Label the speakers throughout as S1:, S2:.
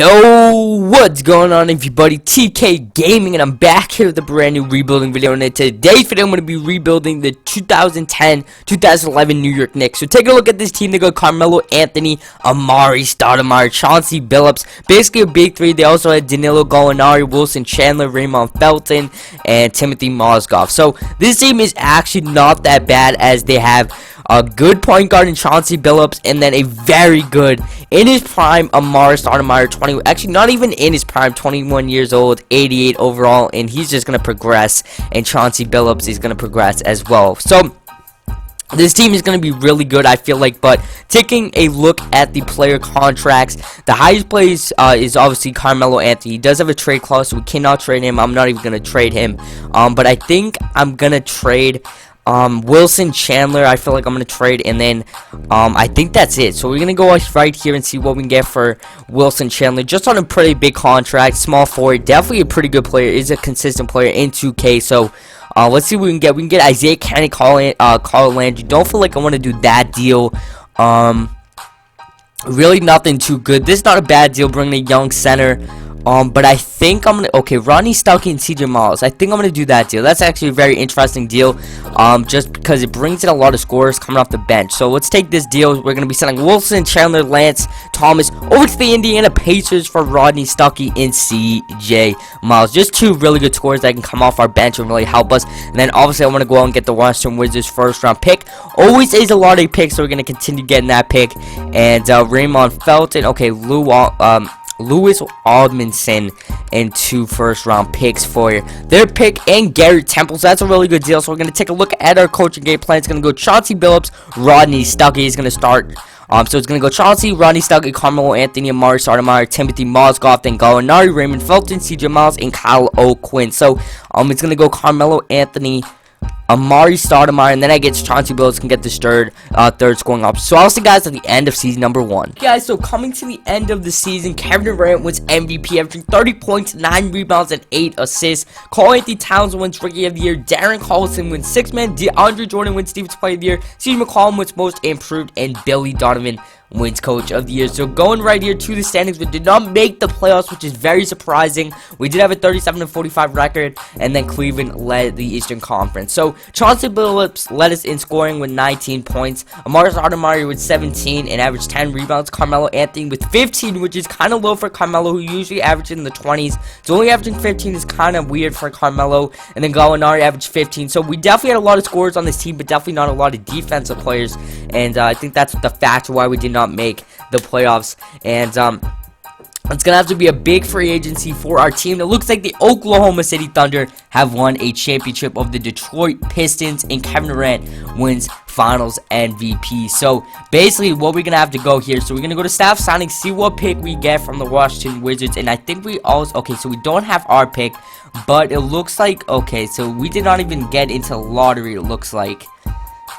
S1: Yo, what's going on everybody? TK Gaming, and I'm back here with a brand new rebuilding video. And in today's video I'm going to be rebuilding the 2010-2011 New York Knicks. So take a look at this team. They got Carmelo Anthony, Amari Stoudemire, Chauncey Billups, basically a big three. They also had Danilo Gallinari, Wilson Chandler, Raymond Felton, and Timothy Mozgov. So this team is actually not that bad, as they have a good point guard in Chauncey Billups, and then a very good, in his prime, Amari Stoudemire, actually not even in his prime, 21 years old, 88 overall, and he's just going to progress, and Chauncey Billups is going to progress as well. So this team is going to be really good, I feel like. But taking a look at the player contracts, the highest plays is obviously Carmelo Anthony. He does have a trade clause, so we cannot trade him. I'm not even going to trade him. But I think I'm going to trade Wilson Chandler. I feel like I'm gonna trade, and then I think that's it. So we're gonna go right here and see what we can get for Wilson Chandler, just on a pretty big contract, small forward, definitely a pretty good player, is a consistent player in 2K. So let's see what we can get. We can get Isaiah Candy, Carl Landry. Don't feel like I want to do that deal. Really nothing too good. This is not a bad deal, bringing a young center. But I think I'm gonna, okay, Rodney Stuckey and CJ Miles. I think I'm gonna do that deal. That's actually a very interesting deal, just because it brings in a lot of scorers coming off the bench. So let's take this deal. We're gonna be sending Wilson, Chandler, Lance Thomas over to the Indiana Pacers for Rodney Stuckey and CJ Miles. Just two really good scorers that can come off our bench and really help us. And then obviously I want to go out and get the Washington Wizards first round pick. Always is a lottery pick, so we're gonna continue getting that pick. And Raymond Felton, okay, Louis Aldmanson, and 2 first-round picks for their pick, and Garrett Temple. So that's a really good deal. So we're going to take a look at our coaching game plan. It's going to go Chauncey Billups, Rodney Stuckey is going to start. So it's going to go Chauncey, Rodney Stuckey, Carmelo Anthony, Amari Stoudemire, Timothy Mozgov, then Gallinari, Raymond Felton, CJ Miles, and Kyle O'Quinn. So it's going to go Carmelo Anthony, Amari Stoudemire, and then I get Chauncey Billups can get this third scoring option. So I'll see you guys at the end of season number 1. Guys, so coming to the end of the season, Kevin Durant wins MVP, averaging 30 points, 9 rebounds, and 8 assists. Karl-Anthony Towns wins Rookie of the Year. Darren Collison wins Sixth Man. DeAndre Jordan wins Defensive Player of the Year. CJ McCollum wins Most Improved, and Billy Donovan wins Coach of the Year. So going right here to the standings, we did not make the playoffs, which is very surprising. We did have a 37-45 record, and then Cleveland led the Eastern Conference. So Chauncey Billups led us in scoring with 19 points. Amari Stoudemire with 17 and averaged 10 rebounds. Carmelo Anthony with 15, which is kind of low for Carmelo, who usually averages in the 20s. So only averaging 15 is kind of weird for Carmelo. And then Gallinari averaged 15. So we definitely had a lot of scorers on this team, but definitely not a lot of defensive players. And I think that's the factor why we did not make the playoffs. And it's gonna have to be a big free agency for our team. It looks like the Oklahoma City Thunder have won a championship of the Detroit Pistons, and Kevin Durant wins Finals MVP. So basically what we're gonna have to go here, so we're gonna go to staff signing, see what pick we get from the Washington Wizards. And I think we also, okay, so we don't have our pick, but it looks like, okay, so we did not even get into the lottery, it looks like.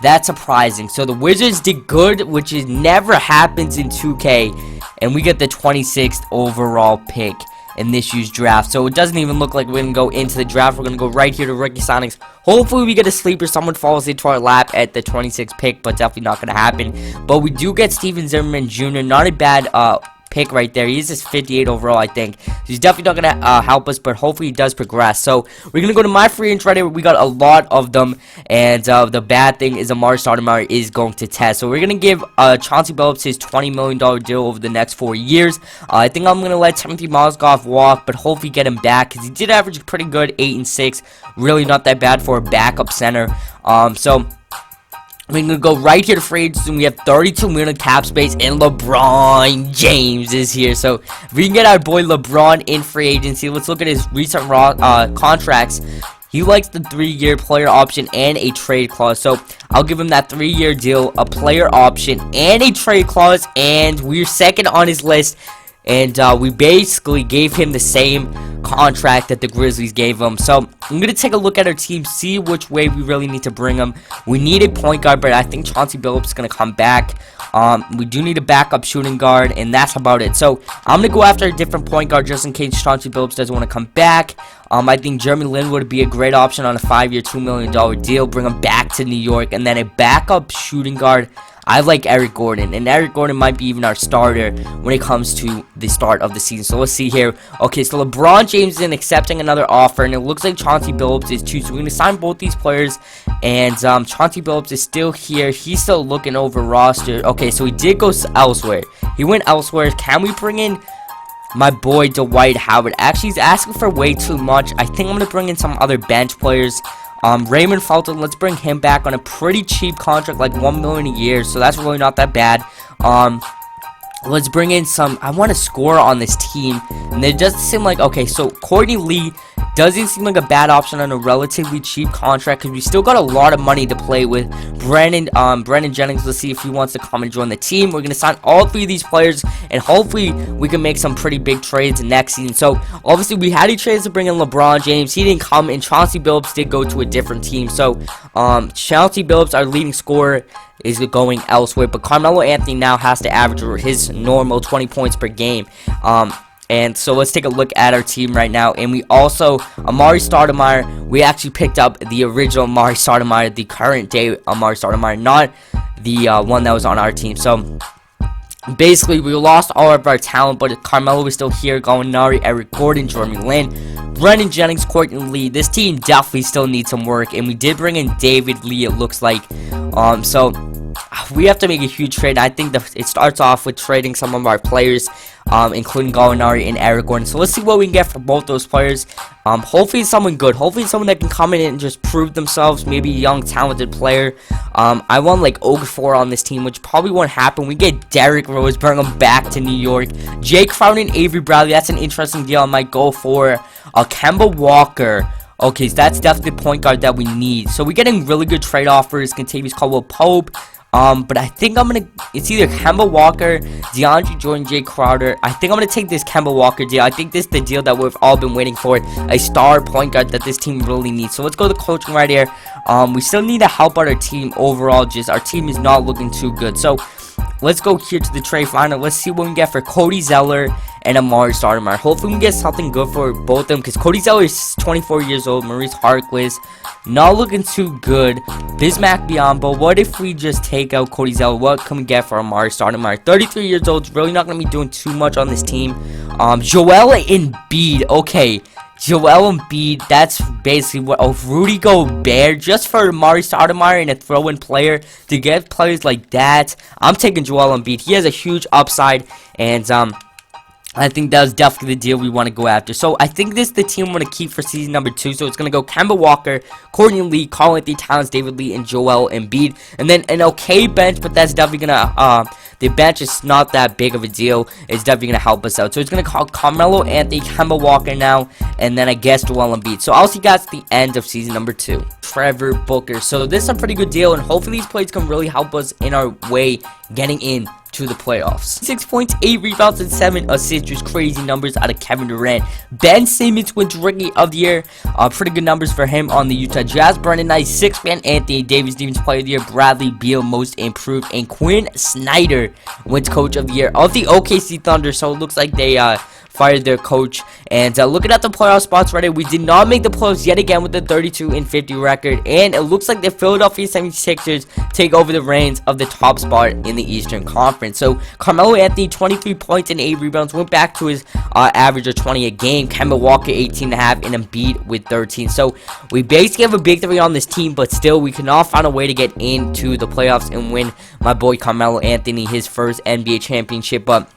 S1: That's surprising. So the Wizards did good, which is never happens in 2K, and we get the 26th overall pick in this year's draft. So it doesn't even look like we're going to go into the draft. We're going to go right here to rookie signings. Hopefully we get a sleeper. Someone falls into our lap at the 26th pick, but definitely not going to happen. But we do get Steven Zimmerman Jr. Not a bad pick right there. He's just 58 overall, I think. He's definitely not gonna help us, but hopefully he does progress. So we're gonna go to my free agents right here. We got a lot of them, and the bad thing is Amari Stoudemire is going to test. So we're gonna give Chauncey Billups his $20 million deal over the next 4 years. I think I'm gonna let Timothy Mozgov walk, but hopefully get him back, because he did average pretty good, 8 and 6. Really not that bad for a backup center. So we're going to go right here to free agents, and we have 32 million cap space, and LeBron James is here. So if we can get our boy LeBron in free agency, let's look at his recent contracts. He likes the 3-year player option and a trade clause. So I'll give him that 3-year deal, a player option, and a trade clause, and we're second on his list. And we basically gave him the same contract that the Grizzlies gave him. So I'm going to take a look at our team, see which way we really need to bring him. We need a point guard, but I think Chauncey Billups is going to come back. We do need a backup shooting guard, and that's about it. So I'm going to go after a different point guard just in case Chauncey Billups doesn't want to come back. I think Jeremy Lin would be a great option on a 5-year, $2 million deal. Bring him back to New York, and then a backup shooting guard. I like Eric Gordon, and Eric Gordon might be even our starter when it comes to the start of the season. So let's see here. Okay, so LeBron James is accepting another offer, and it looks like Chauncey Billups is too. So we're going to sign both these players, and Chauncey Billups is still here. He's still looking over roster. Okay, so he did go elsewhere. He went elsewhere. Can we bring in my boy Dwight Howard? Actually, he's asking for way too much. I think I'm going to bring in some other bench players. Raymond Felton, let's bring him back on a pretty cheap contract, like $1 million a year, so that's really not that bad. Let's bring in some, I want to score on this team, and it doesn't seem like, okay, so Courtney Lee doesn't seem like a bad option on a relatively cheap contract, because we still got a lot of money to play with. Brandon Jennings, let's see if he wants to come and join the team. We're going to sign all 3 of these players, and hopefully we can make some pretty big trades next season. So obviously we had a trade to bring in LeBron James. He didn't come, and Chauncey Billups did go to a different team. So Chauncey Billups, our leading scorer, is going elsewhere, but Carmelo Anthony now has to average his normal 20 points per game. And so let's take a look at our team right now. And we also, Amari Stoudemire, we actually picked up the original Amari Stoudemire, the current day Amari Stoudemire, not the one that was on our team. So basically, we lost all of our talent, but Carmelo is still here. Gallinari, Eric Gordon, Jeremy Lin, Brandon Jennings, Courtney Lee. This team definitely still needs some work, and we did bring in David Lee, it looks like. So we have to make a huge trade. I think it starts off with trading some of our players, including Gallinari and Eric Gordon. So let's see what we can get for both those players. Hopefully someone good. Hopefully someone that can come in and just prove themselves. Maybe a young, talented player. I want like Okafor on this team, which probably won't happen. We get Derrick Rose, bring him back to New York. Jay Crowder and Avery Bradley. That's an interesting deal. I might go for Kemba Walker. Okay, so that's definitely the point guard that we need. So we're getting really good trade offers. Contavious Caldwell-Pope. But I think it's either Kemba Walker, DeAndre Jordan, Jay Crowder. I think I'm going to take this Kemba Walker deal. I think this is the deal that we've all been waiting for. A star point guard that this team really needs. So let's go to the coaching right here. We still need to help out our team overall. Just our team is not looking too good. So let's go here to the trade finder. Let's see what we can get for Cody Zeller and Amari Stoudemire. Hopefully we can get something good for both of them, because Cody Zeller is 24 years old. Maurice Harkless, not looking too good. Bismack Biyombo, what if we just take out Cody Zeller? What can we get for Amari Stoudemire? 33 years old, really not going to be doing too much on this team. Joel Embiid, okay. Joel Embiid, that's basically what. Oh, Rudy Gobert, just for Amari Stoudemire and a throw-in player. To get players like that, I'm taking Joel Embiid. He has a huge upside, and I think that was definitely the deal we want to go after. So I think this is the team we want to keep for season number 2. So it's going to go Kemba Walker, Courtney Lee, Karl-Anthony Towns, David Lee, and Joel Embiid. And then an okay bench, but that's definitely going to, the bench is not that big of a deal. It's definitely going to help us out. So it's going to call Carmelo Anthony, Kemba Walker now, and then I guess Joel Embiid. So I'll see you guys at the end of season number 2. Trevor Booker. So this is a pretty good deal, and hopefully these plays can really help us in our way getting in to the playoffs. 6 points, 8 rebounds, and 7 assists. Just crazy numbers out of Kevin Durant. Ben Simmons wins Rookie of the Year. Pretty good numbers for him on the Utah Jazz. Brandon Knight, 6th man. Anthony Davis, Defensive Player of the Year. Bradley Beal, Most Improved. And Quinn Snyder wins Coach of the Year of the OKC Thunder. So it looks like they fired their coach. And looking at the playoff spots right here, we did not make the playoffs yet again with the 32-50 record, and it looks like the Philadelphia 76ers take over the reins of the top spot in the Eastern Conference. So Carmelo Anthony, 23 points and 8 rebounds, went back to his average of 20 a game. Kemba Walker, 18.5, and Embiid with 13. So we basically have a big 3 on this team, but still we cannot find a way to get into the playoffs and win my boy Carmelo Anthony his first NBA championship. But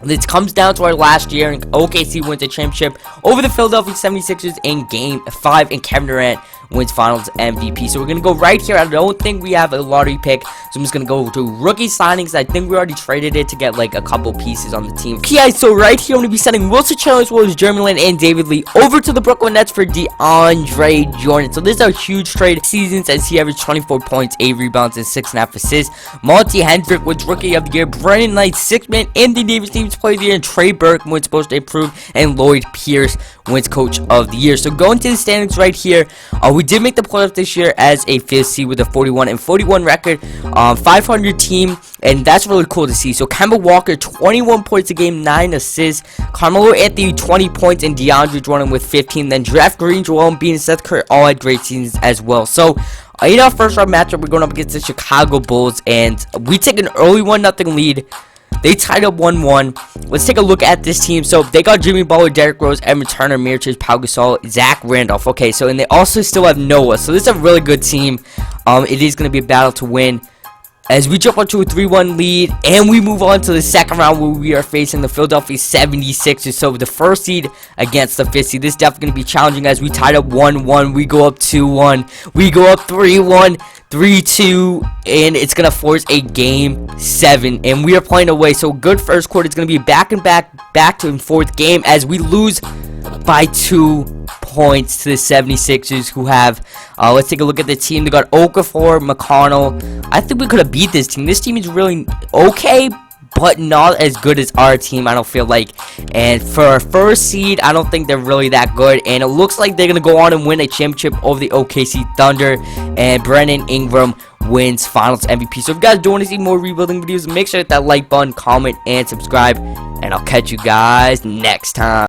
S1: this comes down to our last year, and OKC wins the championship over the Philadelphia 76ers in Game 5, and Kevin Durant wins Finals MVP. So we're going to go right here. I don't think we have a lottery pick, so I'm just going to go to rookie signings. I think we already traded it to get like a couple pieces on the team. Okay, so right here I'm going to be sending Wilson Chandler as well as Jeremy Lin and David Lee over to the Brooklyn Nets for DeAndre Jordan. So this is a huge trade. Seasons as he averaged 24 points, 8 rebounds, and 6.5 assists. Monty Hendrick wins Rookie of the Year. Brandon Knight, 6th man. Anthony Davis Team's Player of the Year. And Trey Burke wins Most Improved. And Lloyd Pierce wins Coach of the Year. So going to the standings right here, we did make the playoffs this year as a 5th seed with a 41-41 record, 500 team, and that's really cool to see. So Kemba Walker, 21 points a game, 9 assists. Carmelo Anthony, 20 points, and DeAndre Jordan with 15. Then Jeff Green, Joel Embiid, and Seth Curry all had great seasons as well. So In our first round matchup, we're going up against the Chicago Bulls, and we take an early 1-0 lead. They tied up 1-1. Let's take a look at this team. So they got Jimmy Butler, Derrick Rose, Evan Turner, Mirotic, Pau Gasol, Zach Randolph. Okay, so and they also still have Noah. So this is a really good team. It is going to be a battle to win. As we jump onto a 3-1 lead, and we move on to the second round where we are facing the Philadelphia 76ers. So the first seed against the 5th seed. This is definitely going to be challenging as we tied up 1-1. We go up 2-1. We go up 3-1, 3-2, and it's going to force a game 7. And we are playing away. So good first quarter. It's going to be a back and forth game as we lose by 2 points to the 76ers, who have let's take a look at the team. They got Okafor, McConnell. I think we could have beat this team. This team is really okay, but not as good as our team, I don't feel like. And for our first seed, I don't think they're really that good. And it looks like they're going to go on and win a championship over the OKC Thunder. And Brandon Ingram wins Finals MVP. So if you guys do want to see more rebuilding videos, make sure to hit that like button, comment, and subscribe. And I'll catch you guys next time.